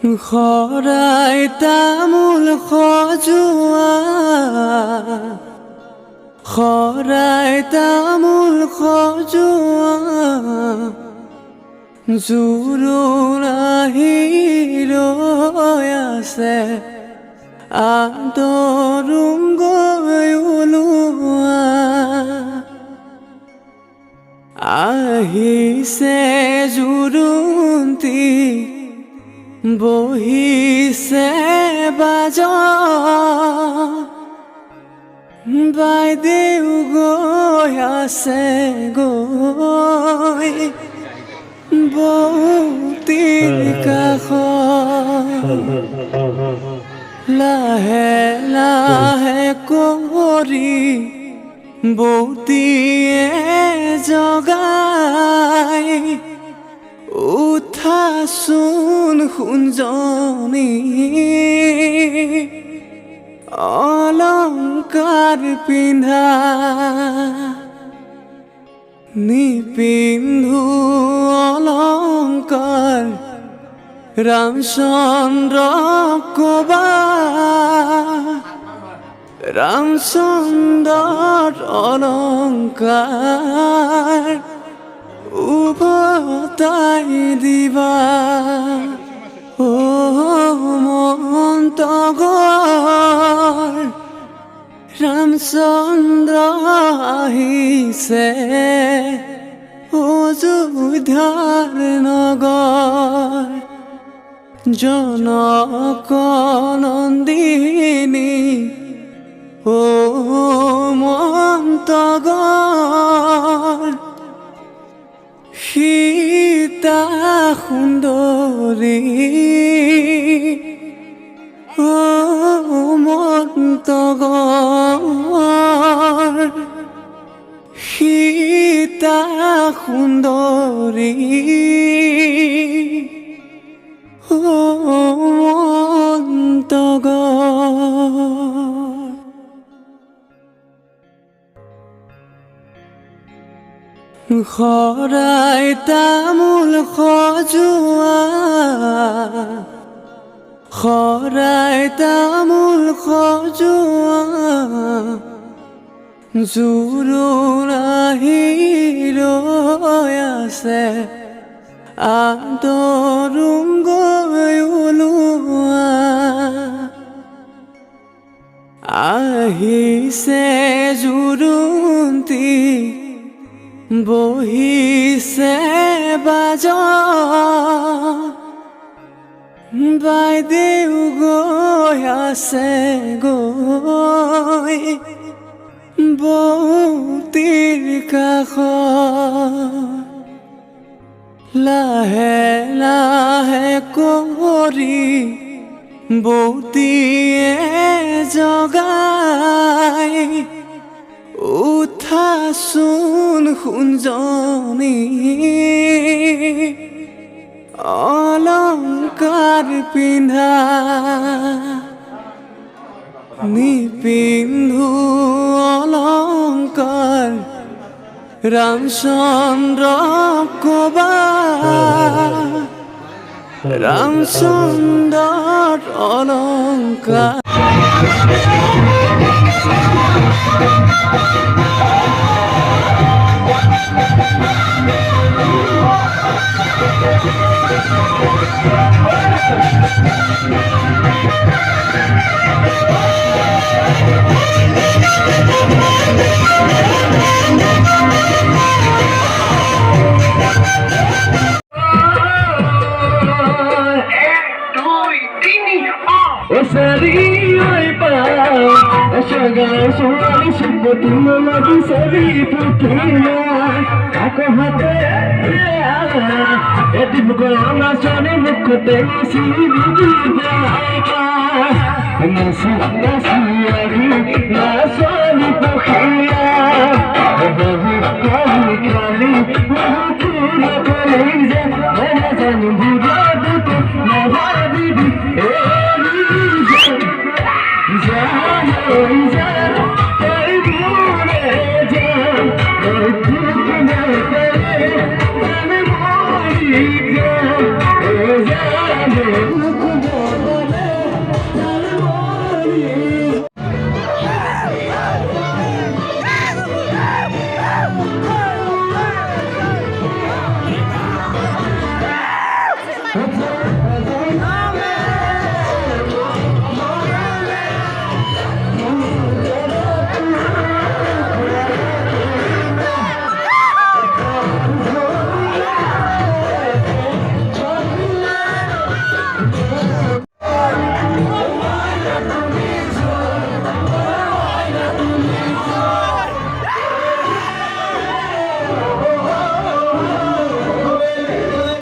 খৰাই তামোল খজোৱা খৰাই তামোল খজোৱা জোৰোণ আহি ৰৈ আছে আদৰুম গৈ ওলোৱা আহিছে জোৰোণটি বহিছে বাজা বাইদেউ গৈ আছে গৈ বৌতিৰ কাষত লাহে লাহে কৰি বৌতিয়ে জগাই উঠাচোন সোণজনী অলংকাৰ পিন্ধা নিপিন্ধো অলংকাৰ ৰামচন্দ্ৰ কবা ৰামচন্দ্ৰৰ অলংকাৰ উভতাই দিবা ও মন্তগৰ ৰামচন্দ্ৰ আহিছে অযোধ্যাৰ নগৰ জনক নন্দিনী ও মন্তগৰ সীতা সুন্দৰী ও মন্তগৰ সীতা সুন্দৰী ও মন্তগৰ খৰাই তামোল খজোৱা খৰাই তামোল খজোৱা জোৰোণ আহি ৰৈ আছে আদৰুম গৈ ওলোৱা আহিছে জোৰোণটি বহিছে বাজা বাইদেউ গৈ আছে গৈ বৌতিৰ কাষত লাহে লাহে কৰি বৌতিয়ে জগাই উঠাচোন সোণজনী অলংকাৰ পিন্ধা নিপিন্ধো অলংকাৰ ৰামচন্দ্ৰ কবা ৰামচন্দ্ৰৰ অলংকাৰ